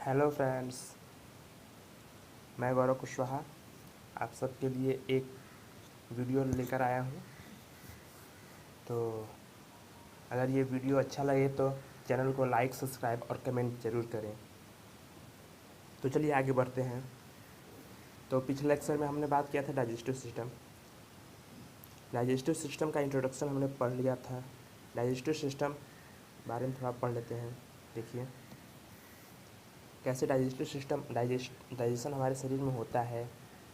Hello friends, मैं गौरव कुशवाहा आप सबके लिए एक वीडियो लेकर आया हूँ। तो अगर ये वीडियो अच्छा लगे तो चैनल को लाइक, सब्सक्राइब और कमेंट ज़रूर करें। तो चलिए आगे बढ़ते हैं। तो पिछले लेक्चर में हमने बात किया था डाइजेस्टिव सिस्टम। डाइजेस्टिव सिस्टम का इंट्रोडक्शन हमने पढ़ लिया था। डाइजेस्टिव सिस्टम बारे में थोड़ा पढ़ लेते हैं। देखिए कैसे डाइजेस्टिव सिस्टम डाइजेशन हमारे शरीर में होता है,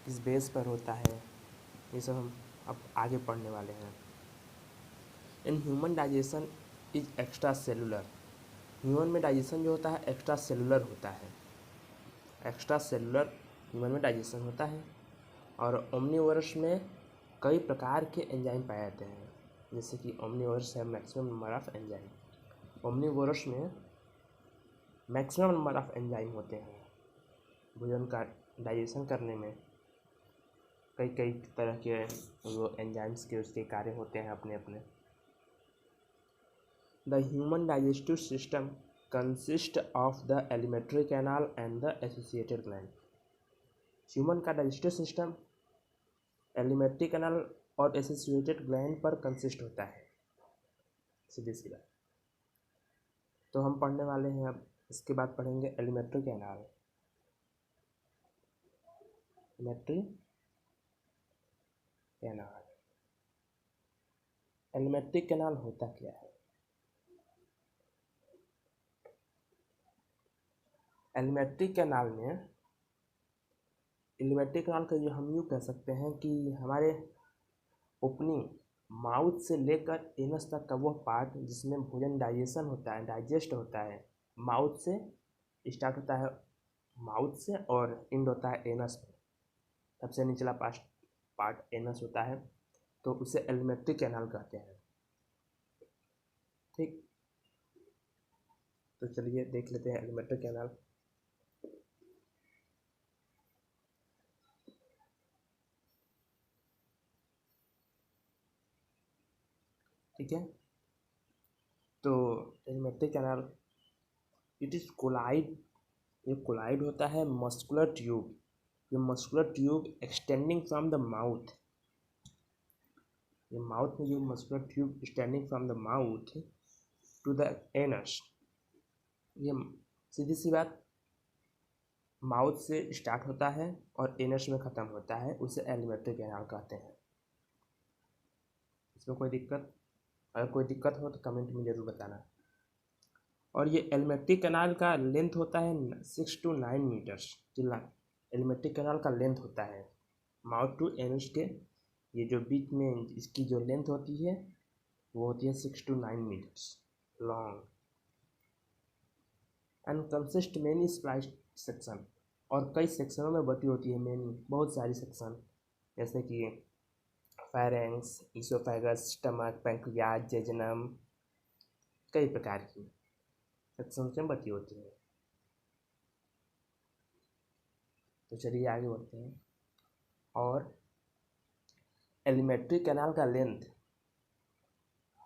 किस बेस पर होता है, ये सब हम अब आगे पढ़ने वाले हैं। In human digestion is extra cellular. Human में डाइजेशन जो होता है एक्स्ट्रा सेलुलर होता है। एक्स्ट्रा सेलुलर ह्यूमन में डाइजेशन होता है। और ओमनीवोरस में कई प्रकार के एंजाइम पाए जाते हैं, जैसे कि ओमनीवोरस है maximum number of enzyme. Omnivorous में मैक्सिमम नंबर ऑफ एंजाइम होते हैं। भोजन का डाइजेशन करने में कई कई तरह के वो एंजाइम्स के उसके कार्य होते हैं अपने अपने। The human digestive system consists of the alimentary canal and the associated gland. Human का डाइजेस्टिव सिस्टम एलिमेंट्री कैनाल और एसोसिएटेड ग्लैंड पर कंसिस्ट होता है, सीधी सी बात। तो हम पढ़ने वाले हैं अब, इसके बाद पढ़ेंगे alimentary canal. Alimentary canal alimentary canal होता क्या है? एलिमेंट्री कैनाल में एलिमेंट्री कैनाल का ये हम यूँ कह सकते हैं कि हमारे ओपनिंग माउथ से लेकर एनस तक का वह पार्ट जिसमें भोजन डाइजेशन होता है, डाइजेस्ट होता है, माउथ से स्टार्ट होता है, माउथ से, और एंड होता है एनस में। सबसे निचला पार्ट एनस होता है, तो उसे एलिमेंट्री कैनाल कहते हैं। ठीक, तो चलिए देख लेते हैं एलिमेंट्री कैनाल। ठीक है, तो alimentary canal it is coiled. ये कोलाइड होता है मस्कुलर ट्यूब। ये muscular tube extending from the mouth, ये माउथ में जो muscular tube extending from the mouth to the anus, ये सीधी सी बात माउथ से स्टार्ट होता है और एनस में ख़त्म होता है, उसे एलिमेंट्री कैनाल कहते हैं। इसमें कोई दिक्कत, अगर कोई दिक्कत हो तो कमेंट में ज़रूर बताना। और ये एलिमेंट्री कैनाल का लेंथ होता है 6 to 9 मीटर्स। एलिमेंट्री कैनाल का लेंथ होता है माउथ टू एनस के, ये जो बीच में इसकी जो लेंथ होती है वो होती है 6 to 9 metres long. And consist many splice section, और कई सेक्शनों में बटी होती है, मेनी बहुत सारी सेक्शन, जैसे कि फायरेंक्स, इसोफेगस, स्टमक, पैंक्रियाज, जेजनम, कई प्रकार की सेक्शन में बटी होती है। तो चलिए आगे बढ़ते हैं। और एलिमेंट्री कैनाल का लेंथ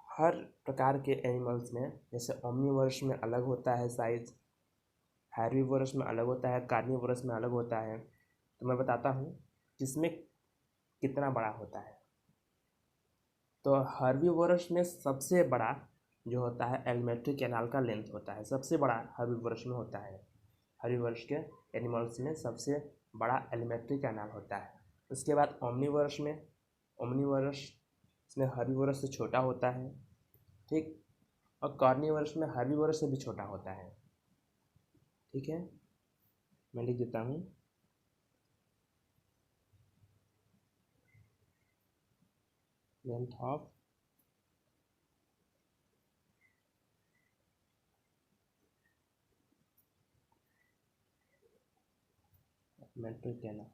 हर प्रकार के एनिमल्स में, जैसे ओमनीवोरस में अलग होता है साइज, हेर्बिवोरस में अलग होता है, कार्निवोरस में अलग होता है। तो मैं बताता हूँ किसमें कितना बड़ा होता है। तो हर्बीवोरस में सबसे बड़ा जो होता है एलिमेंट्री कैनाल का लेंथ होता है, सबसे बड़ा हर्बीवोरस में होता है। हर्बीवोरस के एनिमल्स में सबसे बड़ा एलिमेंट्री कैनाल होता है। उसके बाद ओमनीवोरस में, ओमनीवोरस इसमें हर्बीवोरस से छोटा होता है। ठीक, और कार्निवोरस में हर्बीवोरस से भी छोटा होता है। ठीक है, मैं लिख देता हूँ। लेंथ ऑफ एलिमेंट्री कैनाल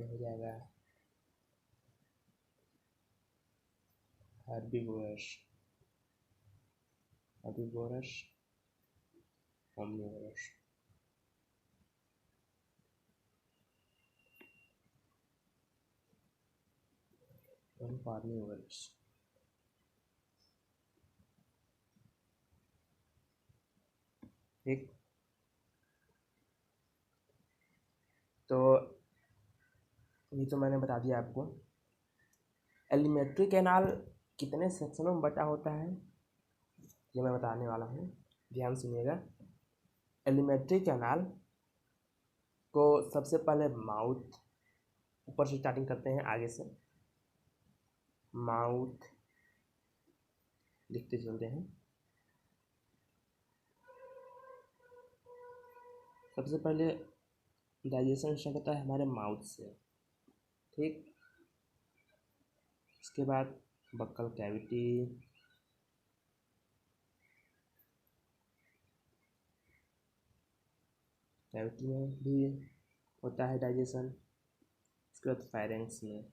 हो जाएगा हर्बीवोरस, हर्बीवोरस, ओमनीवोरस। कार्निवोरस। ठीक, तो ये तो मैंने बता दिया आपको। एलिमेंट्री कैनाल कितने सेक्शनों में बटा होता है ये मैं बताने वाला हूँ, ध्यान सुनिएगा। एलिमेंट्री कैनाल को सबसे पहले माउथ, ऊपर से स्टार्टिंग करते हैं, आगे से माउथ लिखते चलते हैं। सबसे पहले डाइजेशन स्टार्ट होता है हमारे माउथ से, ठीक। इसके बाद बक्कल कैविटी, कैविटी में भी होता है डाइजेशन। इसके बाद फायरेंक्स में,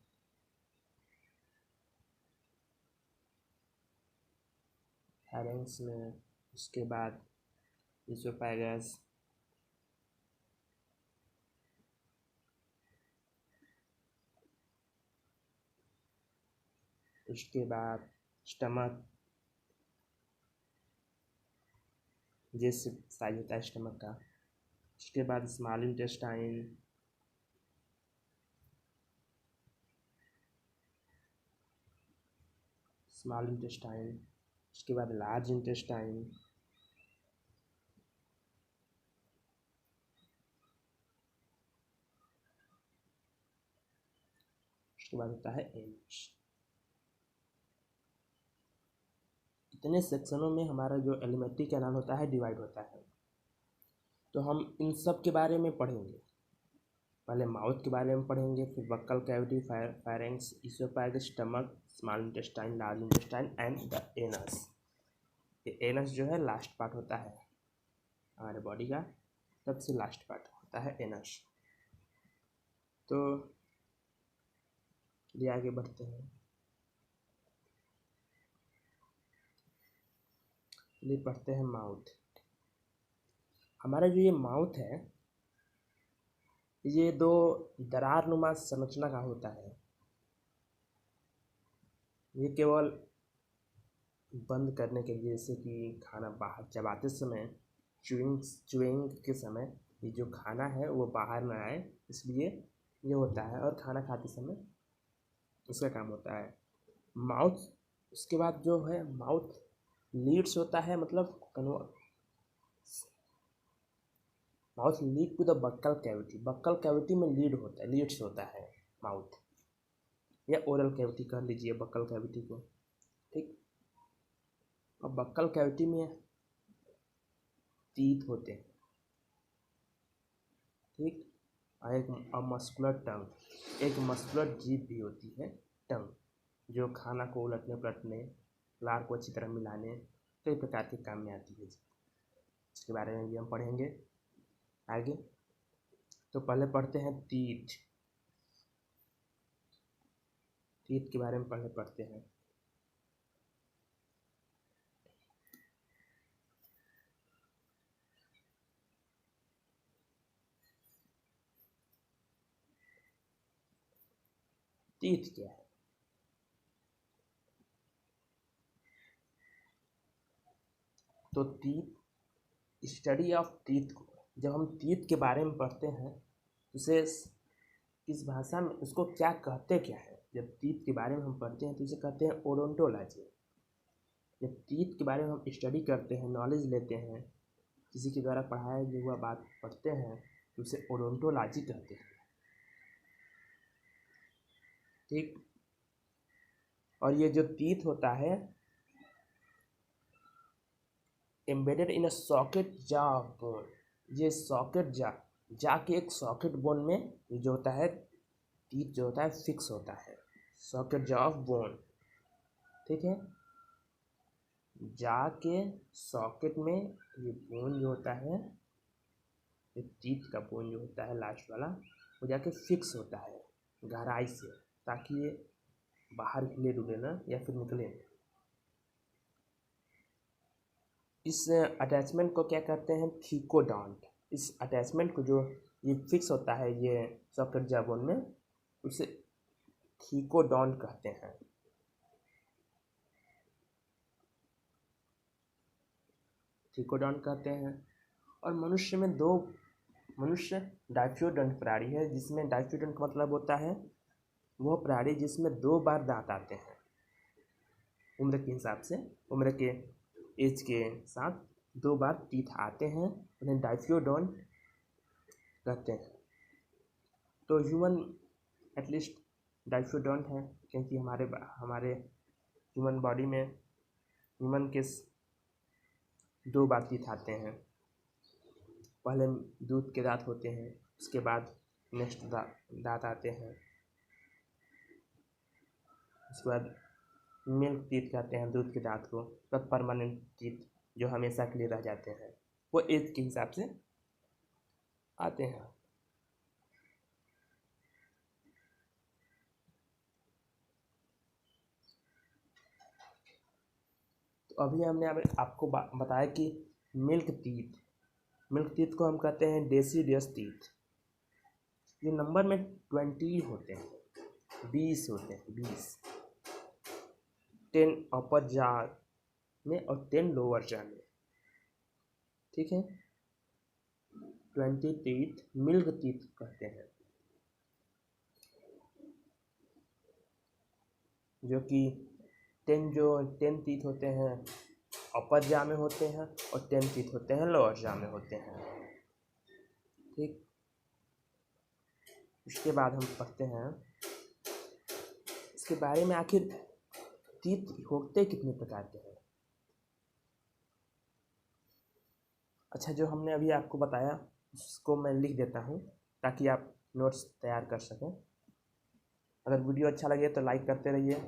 फायरेंक्स में, उसके बाद इसोफेगस, उसके बाद स्टमक, जैसे साइज होता है स्टमक का। उसके बाद स्मॉल इंटेस्टाइन, स्मॉल इंटेस्टाइन, उसके बाद लार्ज इंटेस्टाइन, उसके बाद होता है एनस। इतने सेक्शनों में हमारा जो एलिमेंट्री कैनाल होता है डिवाइड होता है। तो हम इन सब के बारे में पढ़ेंगे। पहले माउथ के बारे में पढ़ेंगे, फिर buccal cavity, pharynx, oesophagus, stomach, small intestine, large intestine and the anus. ये एनस जो है लास्ट पार्ट होता है हमारे बॉडी का, सबसे लास्ट पार्ट होता है एनस। तो ये आगे बढ़ते हैं। ये पढ़ते हैं माउथ। हमारा जो ये माउथ है, ये दो दरार नुमा संरचना का होता है। ये केवल बंद करने के लिए, जैसे कि खाना बाहर चबाते समय, च्युइंग के समय ये जो खाना है वो बाहर ना आए, इसलिए ये होता है। और खाना खाते समय उसका काम होता है। माउथ, उसके बाद जो है माउथ लीड्स होता है, मतलब mouth lead to the buccal cavity. Buccal cavity में लीड होता है, लीड्स होता है माउथ, या ओरल कैविटी कह लीजिए बक्कल कैविटी को, ठीक। और बक्कल कैविटी में टीथ होते हैं, ठीक। और एक मस्कुलर टंग, एक मस्कुलर जीभ भी होती है, टंग, जो खाना को उलटने पलटने, लार को अच्छी तरह मिलाने, कई प्रकार के काम में आती है। इसके बारे में भी हम पढ़ेंगे आगे। तो पहले पढ़ते हैं टीथ। टीथ के बारे में पहले पढ़ते हैं। टीथ क्या है? तो टीथ, स्टडी ऑफ टीथ को जब हम टीथ के बारे में पढ़ते हैं, उसे इस भाषा में उसको क्या कहते क्या है? जब टीथ के बारे में हम पढ़ते हैं तो उसे कहते हैं ओडोंटोलॉजी। जब टीथ के बारे में हम स्टडी करते हैं, नॉलेज लेते हैं, किसी के द्वारा पढ़ाया हुआ बात पढ़ते हैं, तो उसे ओडोंटोलॉजी कहते हैं, ठीक। और ये जो टीथ होता है, एम्बेडेड इन अ सॉकेट जा बोन, ये सॉकेट जा के एक सॉकेट बोन में ये जो होता है टीथ जो होता है फिक्स होता है, सॉकेट जा ऑफ बोन, ठीक है। जा के सॉकेट में ये बोन जो होता है, ये टीथ का बोन जो होता है लास्ट वाला, वो जाके फिक्स होता है गहराई से, ताकि ये बाहर हिले डुले ना या फिर निकले। इस अटैचमेंट को क्या कहते हैं? थीकोडॉन्ट। इस अटैचमेंट को जो ये फिक्स होता है ये सॉकेट जाबोन में, उसे थीकोडॉन्ट कहते हैं, थीकोडॉन्ट कहते हैं। और मनुष्य में दो मनुष्य डाइप्सियोडोंट प्राणी है, जिसमें डाइप्सियोडोंट का मतलब होता है वह प्राणी जिसमें 2 बार दांत आते हैं। उम्र के हिसाब से, उम्र के एज के साथ 2 बार टीथ आते हैं, उन्हें डाइप्सियोडोंट कहते हैं। तो ह्यूमन एटलीस्ट डाइप्सियोडोंट है, क्योंकि हमारे ह्यूमन बॉडी में ह्यूमन के 2 बार टीथ आते हैं। पहले दूध के दांत होते हैं, उसके बाद नेक्स्ट दांत आते हैं, उसके बाद मिल्क टीथ कहते हैं दूध के दांत को, तब परमानेंट टीथ जो हमेशा के लिए रह जाते हैं, वो एज के हिसाब से आते हैं। तो अभी हमने आपको बताया कि मिल्क टीथ को हम कहते हैं डेसिडियस टीथ। ये नंबर में 20 होते हैं, 20 होते हैं, 20, 10 अपर जा में और 10 लोअर जा में, ठीक है। 20 टीथ मिल्क टीथ कहते हैं, जो कि 10 टीथ होते हैं अपर जा में होते हैं और 10 टीथ होते हैं लोअर जा में होते हैं, ठीक। उसके बाद हम पढ़ते हैं इसके बारे में, आखिर टीथ होते कितने प्रकार के हैं। अच्छा, जो हमने अभी आपको बताया उसको मैं लिख देता हूँ ताकि आप नोट्स तैयार कर सकें। अगर वीडियो अच्छा लगे तो लाइक करते रहिए।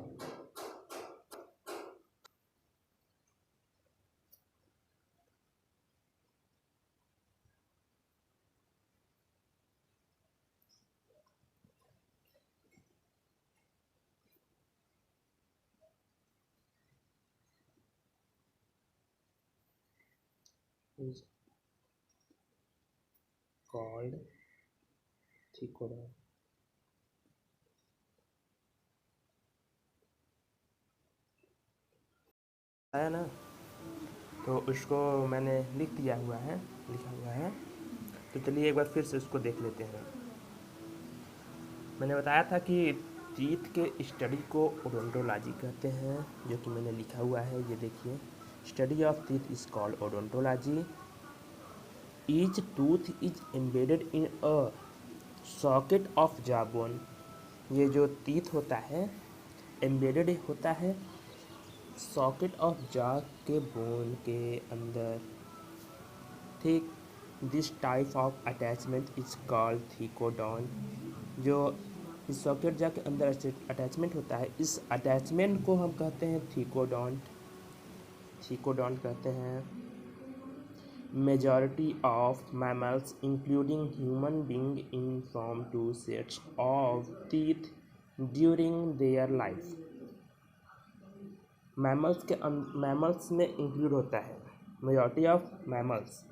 कॉल्ड थिकोडोन। आया ना, तो उसको मैंने लिखा हुआ है। तो चलिए एक बार फिर से उसको देख लेते हैं। मैंने बताया था कि टीथ के स्टडी को ओडोंटोलॉजी कहते हैं, जो कि मैंने लिखा हुआ है, ये देखिए। Study of teeth is called odontology. Each tooth is embedded in a socket of jaw bone. ये जो टीथ होता है एम्बेडेड होता है सॉकेट ऑफ जॉ के बोन के अंदर, ठीक। This type of attachment is called thecodont. जो इस सॉकेट जॉ के अंदर अटैचमेंट होता है, इस अटैचमेंट को हम कहते हैं थिकोडॉन्ट कहते हैं। Majority of mammals including human being in from 2 sets of teeth during their life. Mammals में इंक्लूड होता है, majority of mammals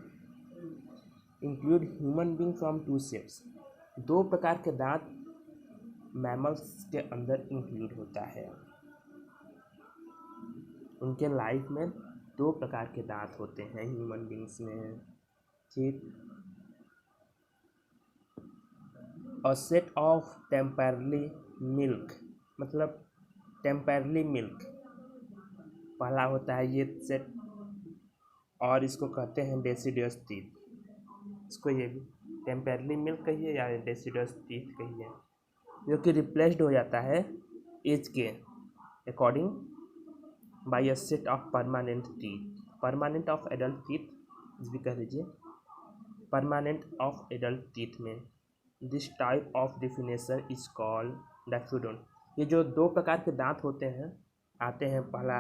include human being from 2 sets. 2 प्रकार के दांत मैमल्स के अंदर इंक्लूड होता है। उनके लाइफ में 2 प्रकार के दांत होते हैं ह्यूमन बींग्स में, ठीक। अ सेट ऑफ टेम्परली मिल्क, मतलब टेम्परली मिल्क पहला होता है ये सेट, और इसको कहते हैं डेसिडियस टीथ। इसको ये भी टेम्परली मिल्क कहिए या डेसिडियस टीथ कहिए, जो कि रिप्लेस्ड हो जाता है एज के according by a set of permanent teeth. Permanent of adult teeth भी कह लीजिए, परमानेंट ऑफ एडल्ट टीथ में this type of definition is called diphyodont. ये जो 2 प्रकार के दांत होते हैं आते हैं, पहला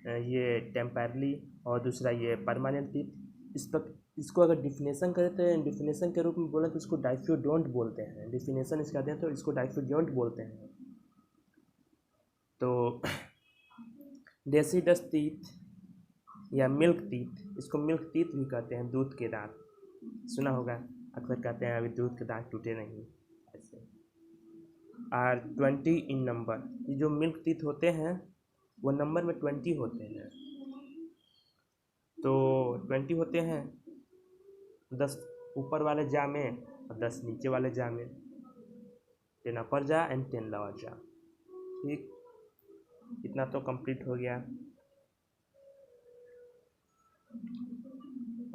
ये टेम्परली और दूसरा ये परमानेंट टीथ। इसको अगर डिफिनेशन करें तो डिफिनेशन के रूप में बोलें तो इसको डाइप्सियोडोंट बोलते हैं। डिफिनेशन इसका दें तो इसको डाइप्सियोडोंट बोलते हैं। तो डेसिडस टीथ या मिल्क टीथ, इसको मिल्क टीथ भी कहते हैं, दूध के दांत। सुना होगा, अक्सर कहते हैं अभी दूध के दांत टूटे नहीं, ऐसे। और 20 इन नंबर, ये जो मिल्क टीथ होते हैं वो नंबर में 20 होते हैं। तो 20 होते हैं, 10 ऊपर वाले जा में और 10 नीचे वाले जा में। 10 अपर जा एंड 10 लोअर जा। ठीक, इतना तो कंप्लीट हो गया।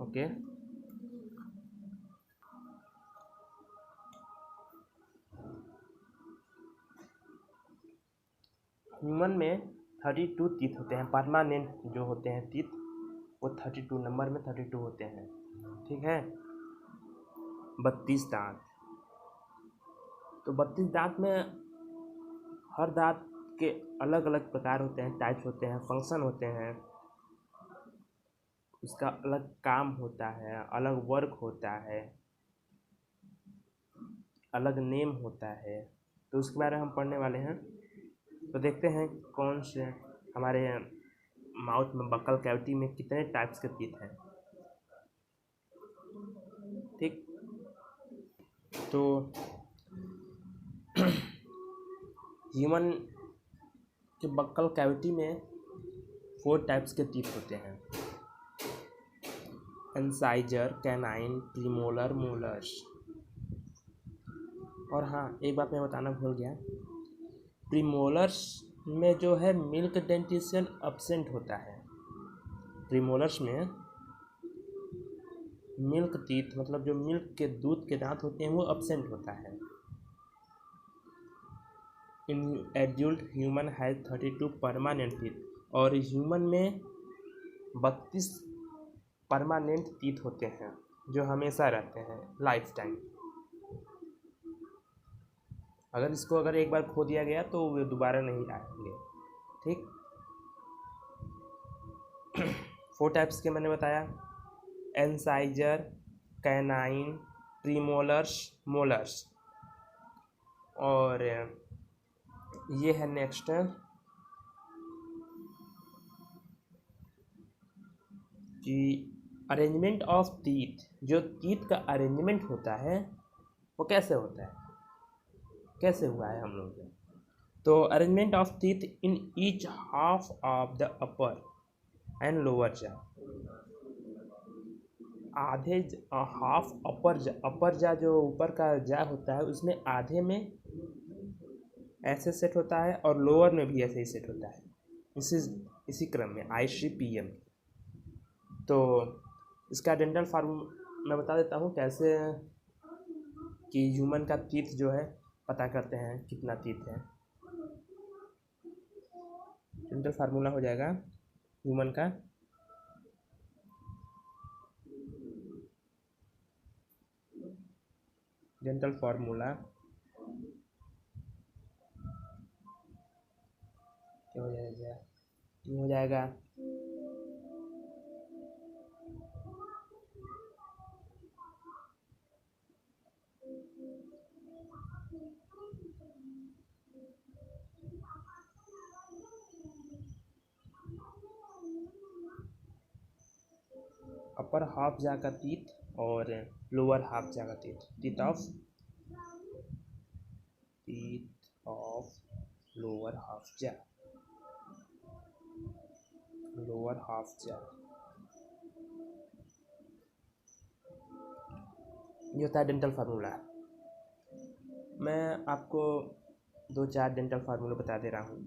ओके, ह्यूमन में 32 टीथ होते हैं। परमानेंट जो होते हैं टीथ वो 32 नंबर में 32 होते हैं। ठीक है, 32 दांत। तो 32 दांत में हर दांत के अलग अलग प्रकार होते हैं, टाइप्स होते हैं, फंक्शन होते हैं, उसका अलग काम होता है, अलग वर्क होता है, अलग नेम होता है। तो उसके बारे में हम पढ़ने वाले हैं। तो देखते हैं कौन से हमारे माउथ में बक्कल कैविटी में कितने टाइप्स के टीथ हैं। ठीक, तो ह्यूमन के बक्कल कैविटी में 4 टाइप्स के टीथ होते हैं। Incisor, canine, premolar, molars. और हाँ, एक बात मैं बताना भूल गया, प्रीमोलर्स में जो है मिल्क डेंटिशन एब्सेंट होता है। प्रीमोलर्स में मिल्क टीथ मतलब जो मिल्क के दूध के दांत होते हैं वो एब्सेंट होता है। In adult human has 32 permanent teeth, और ह्यूमन में 32 परमानेंट टीथ होते हैं जो हमेशा रहते हैं लाइफ टाइम। अगर एक बार खो दिया गया तो वे दोबारा नहीं आएंगे। ठीक, 4 टाइप्स के मैंने बताया, इंसाइजर, कैनाइन, प्रीमोलर्स, मोलर्स। और ये है नेक्स्ट कि अरेंजमेंट ऑफ टीथ। जो टीथ का अरेंजमेंट होता है वो कैसे होता है, कैसे हुआ है हम लोग। तो arrangement of teeth in each half of the upper and lower जा। आधे हाफ अपर जा जो ऊपर का जा होता है उसमें आधे में ऐसे सेट होता है और लोअर में भी ऐसे ही सेट होता है, इसी क्रम में ICPM। तो इसका डेंटल फार्म मैं बता देता हूँ कैसे कि ह्यूमन का टीथ जो है पता करते हैं कितना टीथ है। डेंटल फार्मूला हो जाएगा ह्यूमन का डेंटल फार्मूला क्या हो जाएगा अपर हाफ जा का टीथ और लोअर हाफ जा का टीथ ऑफ लोअर हाफ जा, लोअर हाफ जा। ये होता है डेंटल फार्मूला। मैं आपको 2-4 डेंटल फार्मूले बता दे रहा हूँ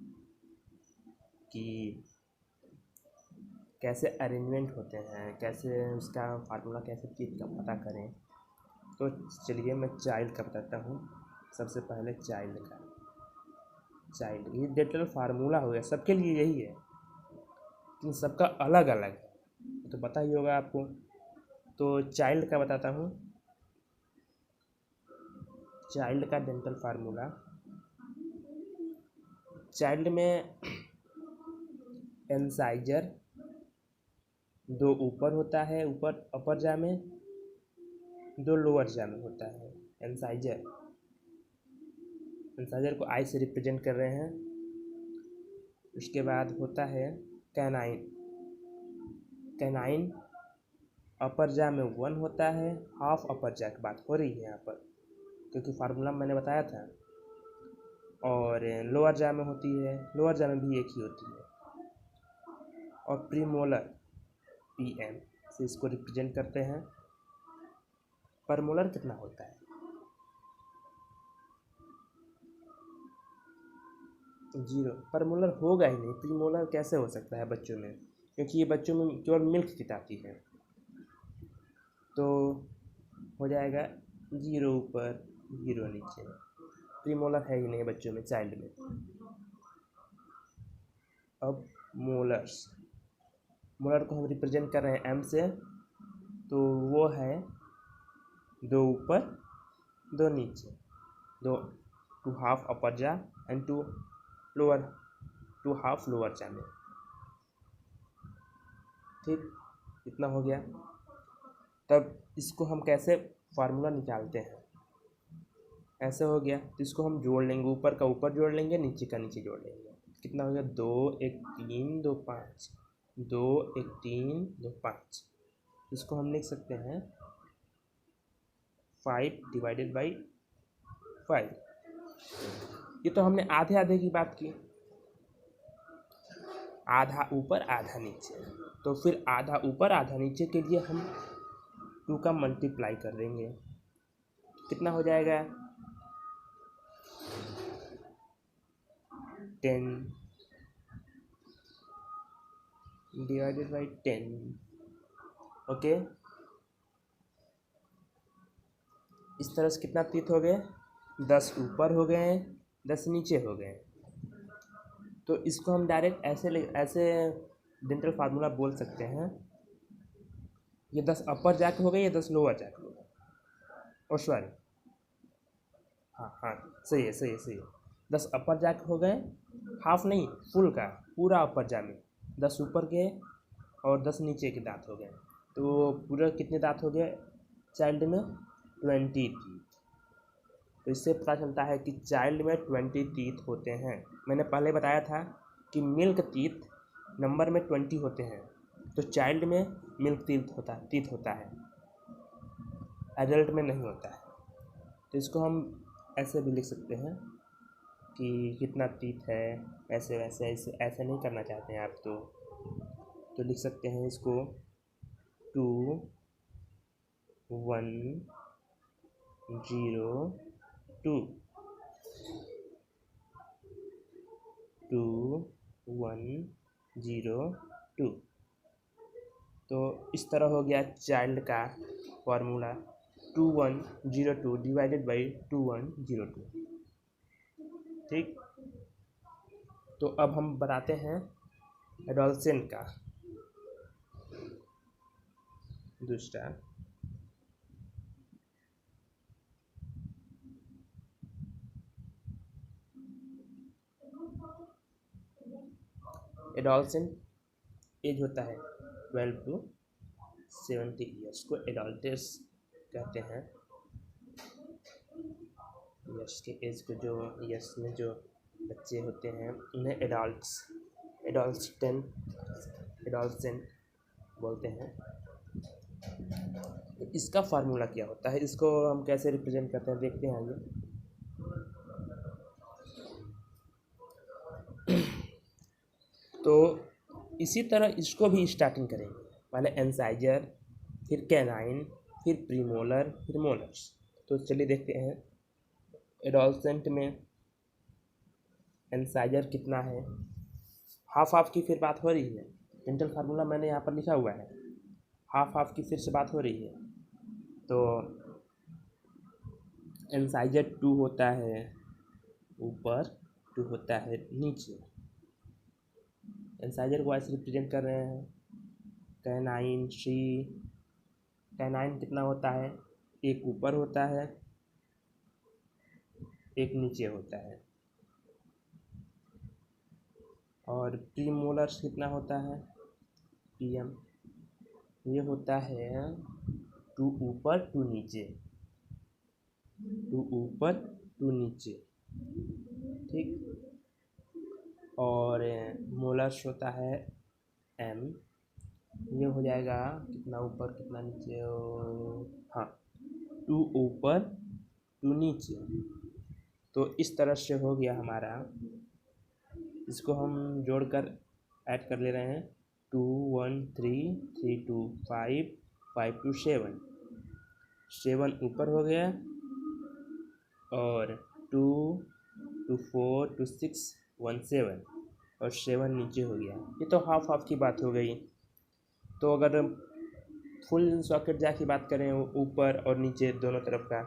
कि कैसे अरेंजमेंट होते हैं, कैसे उसका फार्मूला कैसे टीथ का पता करें। तो चलिए मैं चाइल्ड का बताता हूँ। सबसे पहले चाइल्ड ये डेंटल फार्मूला हो गया, सबके लिए यही है लेकिन सबका अलग अलग है, तो पता ही होगा आपको। तो चाइल्ड का बताता हूँ। चाइल्ड का डेंटल फार्मूला, चाइल्ड में इंसाइजर 2 ऊपर होता है, ऊपर अपर जा में, 2 लोअर जा में होता है। इंसाइजर को आई से रिप्रेजेंट कर रहे हैं। उसके बाद होता है कैनाइन अपर जा में 1 होता है। हाफ अपर जा की बात हो रही है यहाँ पर क्योंकि फार्मूला मैंने बताया था। और लोअर जा में होती है, लोअर जा में भी एक ही होती है। और प्रीमोलर PM से इसको रिप्रेजेंट करते हैं। पर मोलर कितना होता है? 0। पर मोलर होगा ही नहीं, प्रीमोलर कैसे हो सकता है बच्चों में, क्योंकि ये बच्चों में केवल मिल्क की आती है। तो हो जाएगा 0 ऊपर 0 नीचे, प्रीमोलर है ही नहीं बच्चों में, चाइल्ड में। अब मोलर्स, मोलर को हम रिप्रेजेंट कर रहे हैं एम से, तो वो है 2 ऊपर 2 नीचे, 2 हाफ अपर जा एंड 2 हाफ लोअर जा में। ठीक, इतना हो गया। तब इसको हम कैसे फार्मूला निकालते हैं, ऐसे हो गया। तो इसको हम जोड़ लेंगे, ऊपर का ऊपर जोड़ लेंगे, नीचे का नीचे जोड़ लेंगे। कितना हो गया? 2 1 3 2 5, 2 1 3 2 5। इसको हम लिख सकते हैं 5 डिवाइडेड बाई 5। ये तो हमने आधे आधे की बात की, आधा ऊपर आधा नीचे। तो फिर आधा ऊपर आधा नीचे के लिए हम 2 का मल्टीप्लाई कर देंगे। कितना हो जाएगा? 10 डिवाइडेड बाई 10। ओके, इस तरह से कितना तीत हो गए? 10 ऊपर हो गए, 10 नीचे हो गए। तो इसको हम डायरेक्ट ऐसे डेंटल फार्मूला बोल सकते हैं, ये 10 अपर जाके हो गए, ये 10 लोअर जाके हो गए। ओ सॉरी, हाँ सही है सही है सही है। 10 अपर जाके हो गए, हाफ नहीं फुल का, पूरा अपर जा में 10 ऊपर के और 10 नीचे के दांत हो गए। तो पूरा कितने दांत हो गए चाइल्ड में? 20 टीथ। तो इससे पता चलता है कि चाइल्ड में 20 टीथ होते हैं। मैंने पहले बताया था कि मिल्क टीथ नंबर में 20 होते हैं, तो चाइल्ड में मिल्क टीथ होता है, एडल्ट में नहीं होता है। तो इसको हम ऐसे भी लिख सकते हैं कि कितना टीथ है, ऐसे वैसे ऐसे नहीं करना चाहते हैं आप तो लिख सकते हैं इसको 2 1 0 2 2 1 0 2। तो इस तरह हो गया चाइल्ड का फार्मूला 2102 डिवाइडेड बाई 2102। ठीक, तो अब हम बताते हैं एडोलसेंट का दूसरा। एडोलसेंट एज होता है 12 to 70 ईयर्स को एडल्टेस कहते हैं। ईयर्स के एज को, जो ईयर्स में जो बच्चे होते हैं उन्हें एडोलसेंट बोलते हैं। इसका फार्मूला क्या होता है, इसको हम कैसे रिप्रेजेंट करते हैं देखते हैं आइए। तो इसी तरह इसको भी स्टार्टिंग करेंगे, पहले एंसाइजर, फिर कैनाइन, फिर प्रीमोलर, फिर मोलर्स। तो चलिए देखते हैं एडोलसेंट में एंसाइजर कितना है। हाफ की फिर बात हो रही है, डेंटल फार्मूला मैंने यहाँ पर लिखा हुआ है, हाफ की फिर से बात हो रही है। तो एंसाइजर 2 होता है ऊपर, 2 होता है नीचे। एंसाइजर को ऐसे रिप्रेजेंट कर रहे हैं कैनाइन 3। कैनाइन कितना होता है? 1 ऊपर होता है, 1 नीचे होता है। और प्रीमोलर्स कितना होता है? PM, ये होता है 2 ऊपर 2 नीचे, 2 ऊपर 2 नीचे। ठीक, और मोलर्स होता है M, ये हो जाएगा कितना ऊपर कितना नीचे, हाँ 2 ऊपर 2 नीचे। तो इस तरह से हो गया हमारा। इसको हम जोड़कर ऐड कर ले रहे हैं 2 1 3 3 2 5 5 2 7 7 ऊपर हो गया और 2 2 4 2 6 1 7 और 7 नीचे हो गया। ये तो हाफ हाफ की बात हो गई। तो अगर फुल सॉकेट जैक की बात करें ऊपर और नीचे दोनों तरफ का,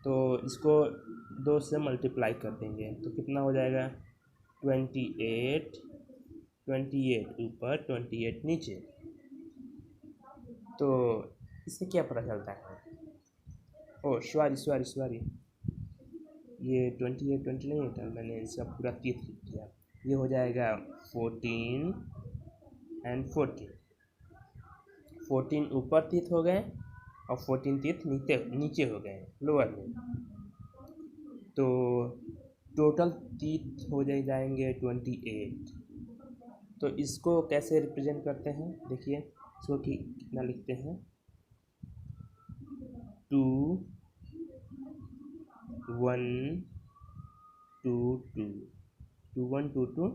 तो इसको 2 से मल्टीप्लाई कर देंगे तो कितना हो जाएगा 28 28 ऊपर 28 नीचे। तो इससे क्या पता चलता है? ओ सॉरी ये 28 नहीं था, मैंने इसका पूरा 30 लिख किया। ये हो जाएगा 14 एंड 14 14 ऊपर 30 हो गए और 14 तीथ नीचे हो गए लोअर में। तो टोटल तीथ हो जाएंगे 28। तो इसको कैसे रिप्रेजेंट करते हैं देखिए, इसको कितना लिखते हैं 2 1 2 2 2 1 2 2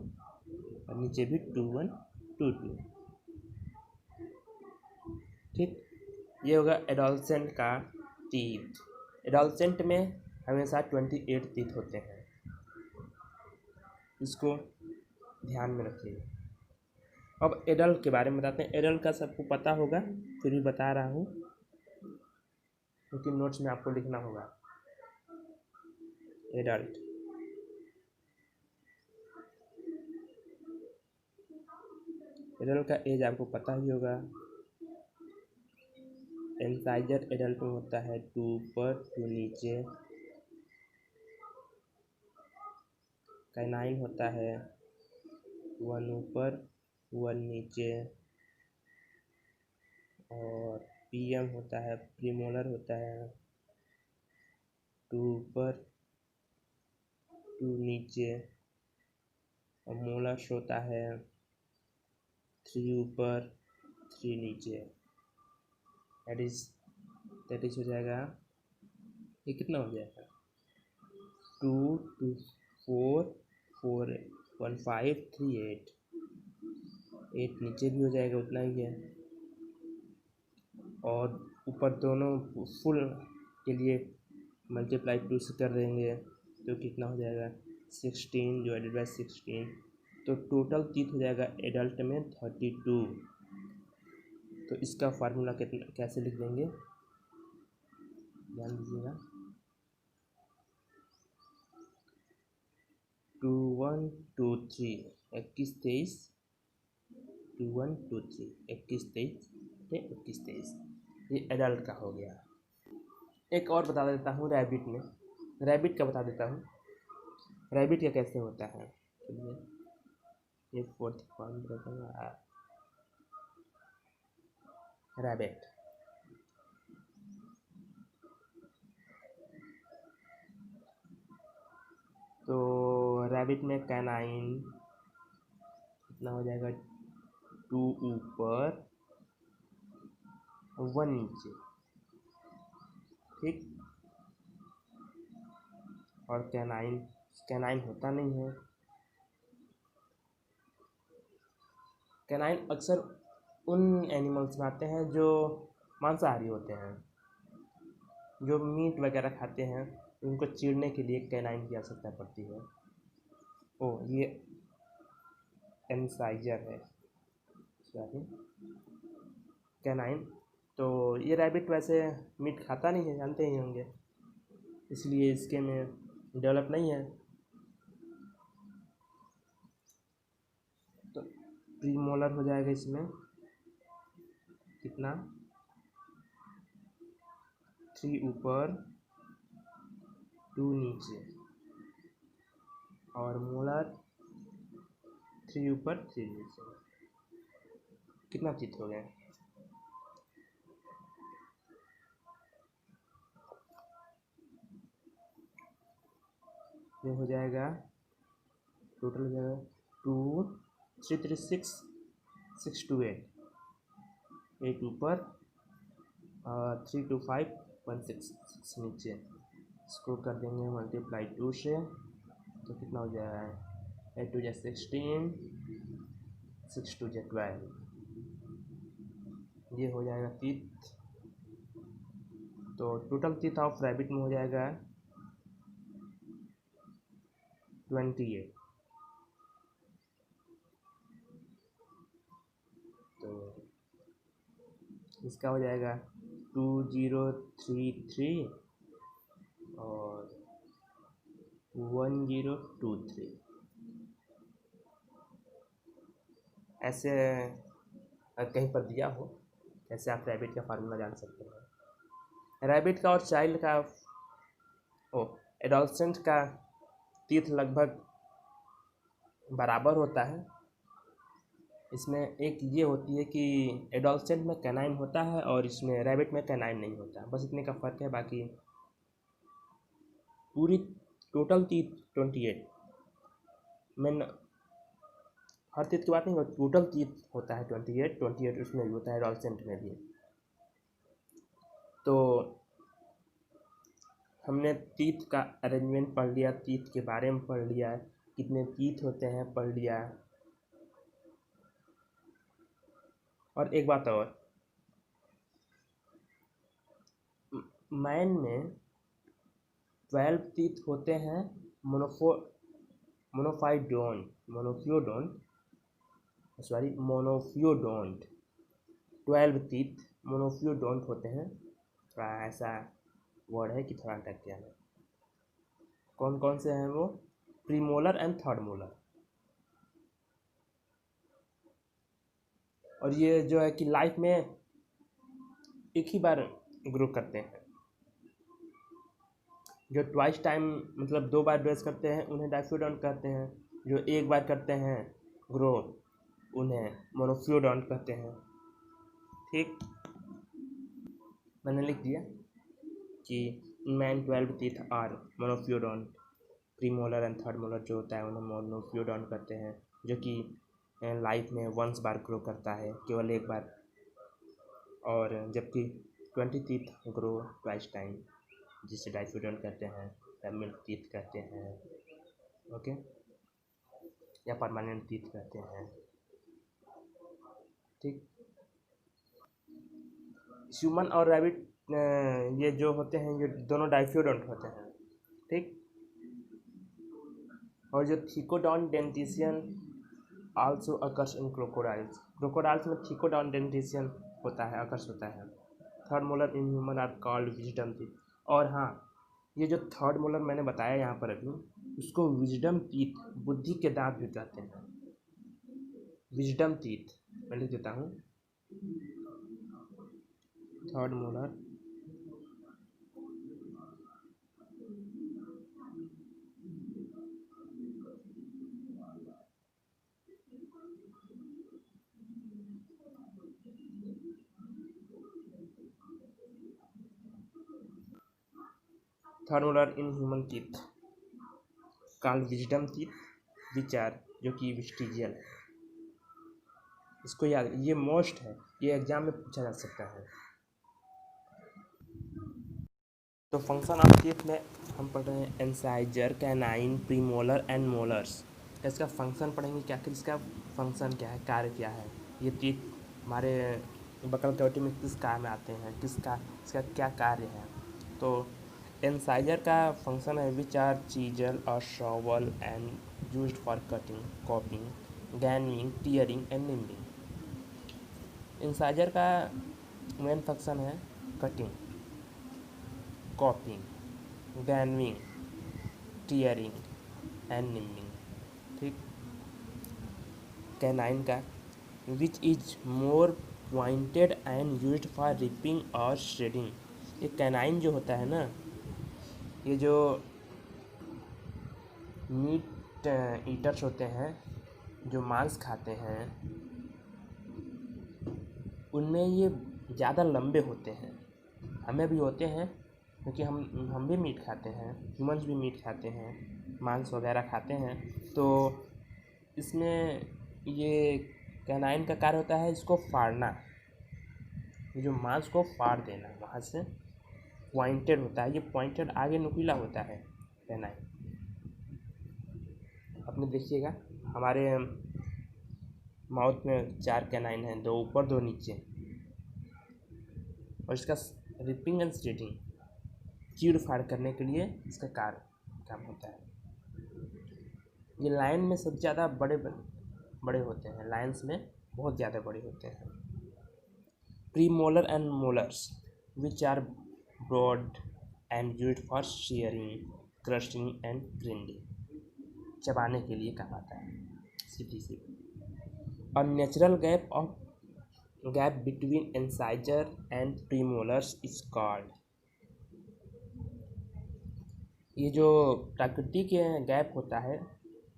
और नीचे भी 2 1 2 2। ठीक, ये होगा एडोलसेंट का टीथ। एडोलसेंट में हमेशा 28 टीथ होते हैं, इसको ध्यान में रखिए। अब एडल्ट के बारे में बताते हैं। एडल्ट का सबको पता होगा, फिर भी बता रहा हूँ क्योंकि नोट्स में आपको लिखना होगा। एडल्ट एडल्ट का एज आपको पता ही होगा। इंसाइजर एडल्ट में होता है 2 ऊपर 2 नीचे। कैनाइन होता है 1 ऊपर 1 नीचे। और पीएम होता है, प्रीमोलर होता है 2 ऊपर 2 नीचे। और मोलस होता है 3 ऊपर 3 नीचे। दैट इज हो जाएगा, ये कितना हो जाएगा 2 2 4 4 1 5 3 8 8 नीचे भी हो जाएगा, उतना ही है। और ऊपर दोनों फुल के लिए मल्टीप्लाई 2 से कर देंगे तो कितना हो जाएगा 16 डिवाइडेड बाई 16। तो टोटल तीथ हो जाएगा एडल्ट में 32। तो इसका फार्मूला कितना कैसे लिख देंगे ध्यान दीजिएगा। 2 1 2 3 21 23 2 1 2 3 21 23 21 23। ये एडल्ट का हो गया। एक और बता देता हूँ रैबिट में, रैबिट का बता देता हूँ रैबिट का कैसे होता है। चलिए ये 4th फॉर्म रैबिट। तो रैबिट में कैनाइन कितना हो जाएगा 2 ऊपर 1 नीचे। ठीक, और कैनाइन होता नहीं है। कैनाइन अक्सर उन एनिमल्स में आते हैं जो मांसाहारी होते हैं, जो मीट वगैरह खाते हैं, उनको चीरने के लिए कैनाइन की आवश्यकता पड़ती है। ओ ये इंसाइजर है सॉरी कैनाइन। तो ये रैबिट वैसे मीट खाता नहीं है, जानते ही होंगे, इसलिए इसके में डेवलप नहीं है। तो प्रीमोलर हो जाएगा इसमें कितना 3 ऊपर 2 नीचे। और मोलर 3 ऊपर 3 नीचे। कितना तीत हो गया ये हो जाएगा टोटल हो जाएगा 2 3 3 6 6 2 8 8 ऊपर 3 2 5 1 6 6 नीचे। इसको कर देंगे मल्टीप्लाई 2 से तो कितना हो जाएगा 8 2 जा 16 6 2 जा 12। ये हो जाएगा तीत। तो टोटल टीथ ऑफ रैबिट में हो जाएगा 28। तो इसका हो जाएगा 2033 और 1023। ऐसे कहीं पर दिया हो, ऐसे आप रैबिट का फार्मूला जान सकते हैं। रैबिट का और चाइल्ड का एडोलसेंट का टीथ लगभग बराबर होता है। इसमें एक ये होती है कि एडोलसेंट में कैनाइन होता है और इसमें रैबिट में कैनाइन नहीं होता, बस इतने का फ़र्क है। बाकी पूरी टोटल टीथ 28 में हर टीथ की बात नहीं, टोटल टीथ होता है 28 उसमें भी होता है, एडोलसेंट में भी। तो हमने टीथ का अरेंजमेंट पढ़ लिया, टीथ के बारे में पढ़ लिया, कितने टीथ होते हैं पढ़ लिया। और एक बात और, मैन में 12 टीथ होते हैं मोनोफियोडोंट 12 टीथ मोनोफियोडोंट होते हैं। थोड़ा ऐसा वर्ड है कि थोड़ा अटक गया है। कौन कौन से हैं वो? Premolar and third molar. और ये जो है कि लाइफ में एक ही बार ग्रो करते हैं। जो ट्वाइस टाइम मतलब 2 बार ब्रश करते हैं उन्हें डाइफियोडोंट कहते हैं। जो एक बार करते हैं ग्रो उन्हें मोनोफियोडोंट कहते हैं। ठीक, मैंने लिख दिया कि man 12 teeth are monophyodont. Premolar and third molar जो होता है उन्हें मोनोफियोडोंट कहते हैं, जो कि लाइफ में वंस बार ग्रो करता है, केवल एक बार। और जबकि 20 टीथ ग्रो ट्वाइस टाइम, जिसे डाइफियोडोंट कहते हैं, मिल्क टीथ कहते हैं, ओके, या परमानेंट टीथ कहते हैं। ठीक, ह्यूमन और रैबिट ये जो होते हैं ये दोनों डाइफियोडोंट होते हैं। ठीक, और जो thecodont dentition also occurs in crocodiles में थिकोडॉन डेंटिशियन होता है, अकर्स होता है। Third molar in human are called wisdom teeth. और हाँ, ये जो थर्ड मोलर मैंने बताया यहाँ पर अभी, उसको विजडम टीथ, बुद्धि के दांत भी कहते हैं। विजडम टीथ मैं लिख देता हूँ। Third molar third molar in human teeth called wisdom teeth which are, जो कि विस्टिजियल है। इसको याद, ये मोस्ट है, ये एग्जाम में पूछा जा सकता है। तो फंक्शन ऑफ टीथ में हम पढ़ रहे हैं incisor, canine, premolar and molars. इसका फंक्शन पढ़ेंगे कि आखिर इसका फंक्शन क्या है, कार्य क्या है। ये टीथ हमारे बकल कैविटी में किस काम में आते हैं, किसका इसका क्या कार्य है। तो इंसाइजर का फंक्शन है विच आर चीजल और shovel and used for cutting, cropping, gnawing, tearing and nibbling. Incisor का मेन फंक्शन है cutting, cropping, gnawing, tearing and nibbling. ठीक, कैनाइन का which is more pointed and used for ripping और shredding. ये canine जो होता है ना, ये जो मीट ईटर्स होते हैं, जो मांस खाते हैं, उनमें ये ज़्यादा लंबे होते हैं। हमें भी होते हैं क्योंकि हम भी मीट खाते हैं, ह्यूमन्स भी मीट खाते हैं, मांस वगैरह खाते हैं। तो इसमें ये कैनाइन का कार्य होता है इसको फाड़ना, ये जो मांस को फाड़ देना, वहाँ से पॉइंटेड होता है, ये पॉइंटेड आगे नुकीला होता है कैनाइन। अपने देखिएगा हमारे माउथ में 4 कैनाइन हैं, 2 ऊपर 2 नीचे। और इसका रिपिंग एंड स्ट्रेटिंग चीर फाड़ करने के लिए इसका काम होता है। ये लाइन में सबसे ज़्यादा बड़े होते हैं, लाइन्स में बहुत ज़्यादा बड़े होते हैं। Premolar and molars which are broad and used for shearing, crushing and grinding, चबाने के लिए काम आता है। सीधी और natural gap between incisor and premolars is called, ये जो प्राकृतिक गैप होता है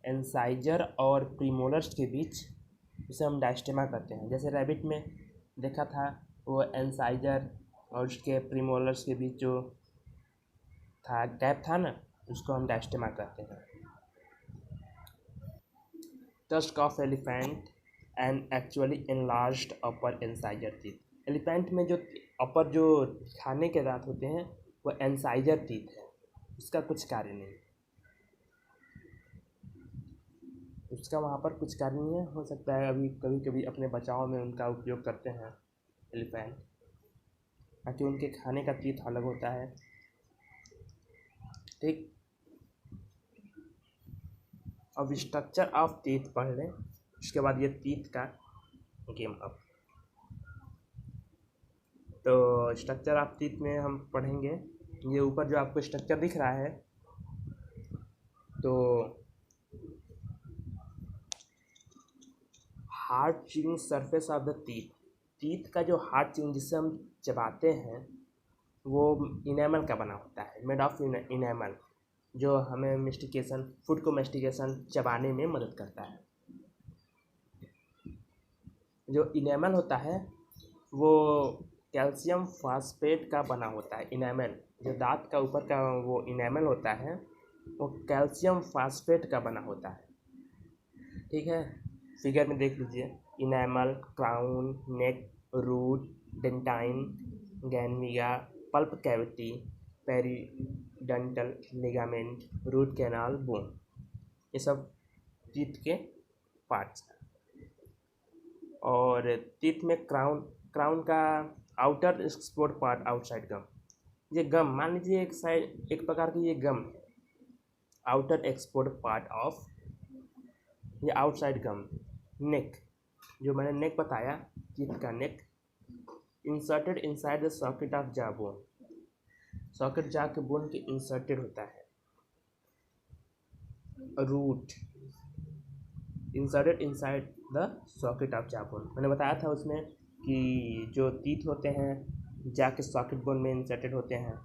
इंसाइजर और प्रीमोलर्स के बीच, उसे हम डायस्टेमा कहते हैं। जैसे रैबिट में देखा था, वो इंसाइजर और उसके प्रीमोलर्स के बीच जो था गैप था ना, उसको हम डायस्टेमा कहते हैं। Tusk of elephant and actually enlarged upper incisor teeth. Elephant में जो अपर जो खाने के दांत होते हैं वो इंसाइजर टीथ है, उसका कुछ कार्य नहीं, उसका वहाँ पर कुछ कार्य नहीं है। हो सकता है अभी कभी कभी अपने बचाव में उनका उपयोग करते हैं एलिफेंट, ताकि उनके खाने का टीथ अलग होता है। ठीक, अब स्ट्रक्चर ऑफ टीथ पढ़ लें, उसके बाद ये टीथ का गेम अप। तो स्ट्रक्चर ऑफ टीथ में हम पढ़ेंगे, ये ऊपर जो आपको स्ट्रक्चर दिख रहा है, तो hard chewing surface of the teeth का जो हार्ड च्यूइंग जिससे हम चबाते हैं वो इनेमल का बना होता है, मेड ऑफ इनेमल, जो हमें मेस्टिकेशन, फूड को मेस्टिकेशन चबाने में मदद करता है। जो इनेमल होता है वो कैल्शियम फास्फेट का बना होता है। इनेमल जो दांत का ऊपर का वो इनेमल होता है वो कैल्शियम फास्फेट का बना होता है। ठीक है, फिगर में देख लीजिए, enamel, crown, neck, root, dentine, गैनविया, pulp cavity, periodontal ligament, root canal, bone, ये सब टीथ के पार्ट्स हैं। और टीथ में क्राउन का आउटर एक्सपोर्ट पार्ट आउटसाइड गम, ये गम मान लीजिए एक साइड एक प्रकार की ये गम है, आउटर एक्सपोर्ट पार्ट ऑफ ये आउटसाइड गम। नेक, जो मैंने नेक बताया, टीथ का neck inserted inside the socket of jaw bone, socket jaw के बोन के इंसर्टेड होता है। Root inserted inside the socket of jaw bone, मैंने बताया था उसमें कि जो टीथ होते हैं जाके सॉकेट बोन में इंसर्टेड होते हैं,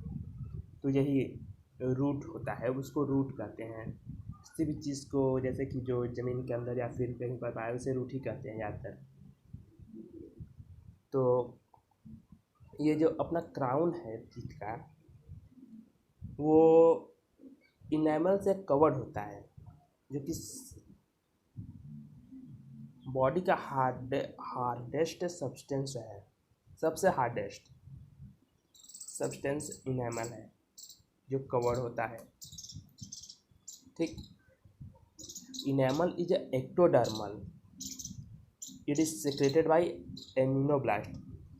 तो यही रूट होता है, उसको रूट कहते हैं। किसी भी चीज़ को जैसे कि जो ज़मीन के अंदर या फिर कहीं पर पाए उसे रूट ही कहते हैं, याद कर। तो ये जो अपना क्राउन है टीथ का, वो इनेमल से कवर्ड होता है, जो कि बॉडी का हार्डेस्ट सब्सटेंस है, सबसे हार्डेस्ट सब्सटेंस इनेमल है जो कवर्ड होता है। ठीक, enamel is ectodermal, it is secreted by ameloblast.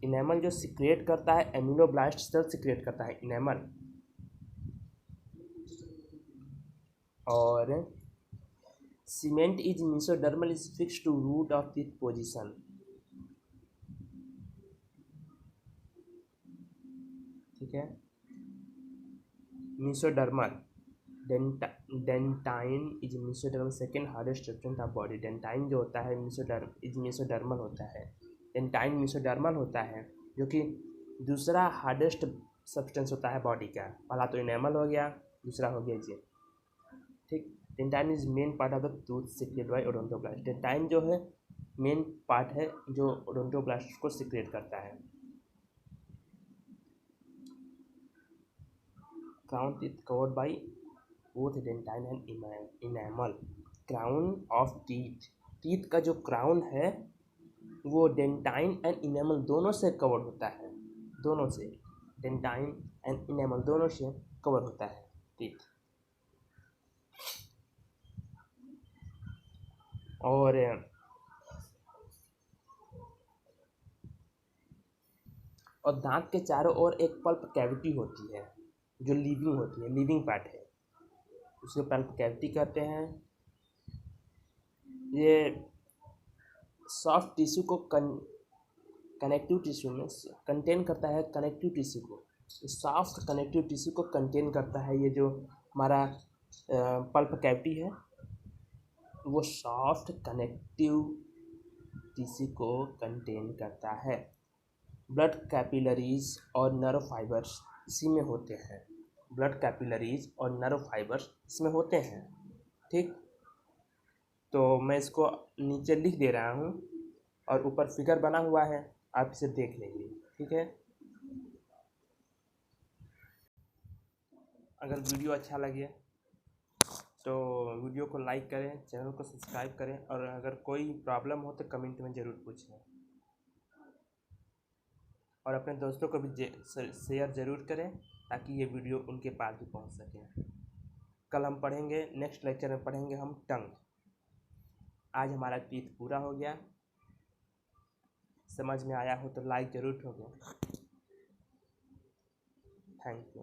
Enamel जो सिक्रिएट करता है, एमिनोब्लास्ट सेल सिक्रिएट करता है इनेमल। और cement is mesodermal is fixed to root of teeth position. ठीक है, mesodermal, dentine is mesodermal, second hardest substance of body. Dentine जो होता है मेसोडर्मल होता है, डेंटाइन मेसोडर्मल होता है, जो कि दूसरा हार्डेस्ट सब्सटेंस होता है बॉडी का। पहला तो इनेमल हो गया, दूसरा हो गया ये। ठीक, dentine is main part of the tooth secrete by odontoblast. Dentine जो है मेन पार्ट है जो ओडोंटोब्लास्ट को सिक्रेट करता है। Crown teeth covered by both dentine and enamel. Crown of teeth का जो क्राउन है वो डेंटाइन एंड इनेमल दोनों से कवर होता है, दोनों से, डेंटाइन एंड इनेमल दोनों से कवर होता है टीथ। और दांत के चारों ओर एक पल्प कैविटी होती है, जो लिविंग होती है, लिविंग पार्ट है, उसको पल्प कैविटी कहते हैं। ये सॉफ्ट टिश्यू को कनेक्टिव टिश्यू में कंटेन करता है, कनेक्टिव टिश्यू को, सॉफ्ट कनेक्टिव टिश्यू को कंटेन करता है। ये जो हमारा पल्प कैविटी है वो सॉफ्ट कनेक्टिव टिश्यू को कंटेन करता है। ब्लड कैपिलरीज और नर्व फाइबर्स इसी में होते हैं। ब्लड कैपिलरीज और नर्व फाइबर्स इसमें होते हैं। ठीक, तो मैं इसको नीचे लिख दे रहा हूँ और ऊपर फिगर बना हुआ है, आप इसे देख लीजिए। ठीक है, अगर वीडियो अच्छा लगे तो वीडियो को लाइक करें, चैनल को सब्सक्राइब करें, और अगर कोई प्रॉब्लम हो तो कमेंट में ज़रूर पूछें, और अपने दोस्तों को भी शेयर ज़रूर करें ताकि ये वीडियो उनके पास भी पहुंच सके। कल हम पढ़ेंगे, नेक्स्ट लेक्चर में पढ़ेंगे हम टंग। आज हमारा टीथ पूरा हो गया। समझ में आया हो तो लाइक ज़रूर ठोकें। Thank you.